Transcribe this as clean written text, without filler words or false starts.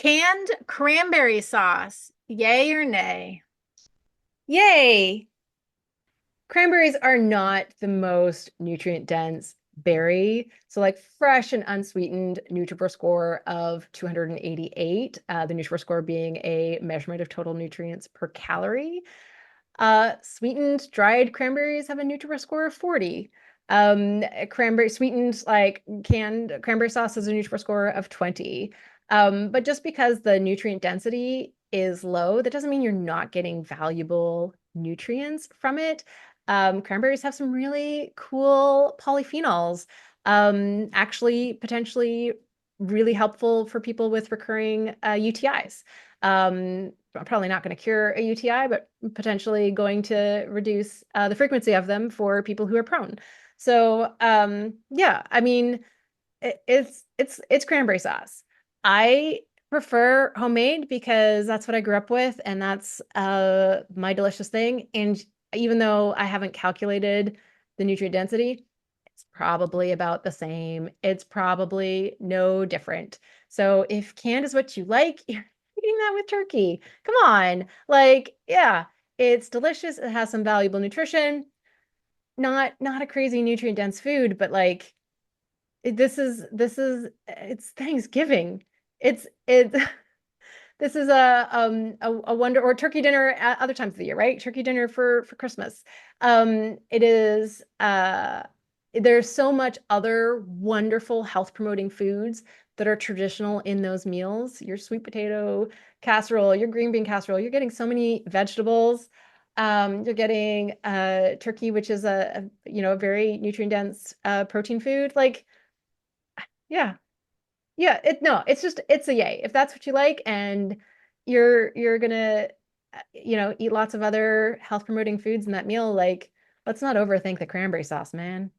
Canned cranberry sauce, yay or nay? Yay! Cranberries are not the most nutrient dense berry. So, like fresh and unsweetened Nutrivore score of 288, the Nutrivore score being a measurement of total nutrients per calorie. Sweetened dried cranberries have a Nutrivore score of 40. Cranberry sweetened, like canned cranberry sauce has a Nutrivore score of 20. But just because the nutrient density is low, that doesn't mean you're not getting valuable nutrients from it. Cranberries have some really cool polyphenols, actually potentially really helpful for people with recurring UTIs. Probably not going to cure a UTI, but potentially going to reduce the frequency of them for people who are prone. So yeah, I mean, it's cranberry sauce. I prefer homemade because that's what I grew up with, and that's my delicious thing. And even though I haven't calculated the nutrient density, it's probably about the same. It's probably no different. So if canned is what you like, you're eating that with turkey. Come on. Like, yeah, it's delicious. It has some valuable nutrition. Not a crazy nutrient dense food, but like this is it's Thanksgiving. It's this is a wonder or turkey dinner at other times of the year, right? Turkey dinner for Christmas. It is there's so much other wonderful health promoting foods that are traditional in those meals. Your sweet potato casserole, your green bean casserole, you're getting so many vegetables. You're getting turkey, which is a very nutrient dense protein food. Like, yeah, yeah, no, it's a yay. If that's what you like and you're gonna eat lots of other health promoting foods in that meal, like let's not overthink the cranberry sauce, man.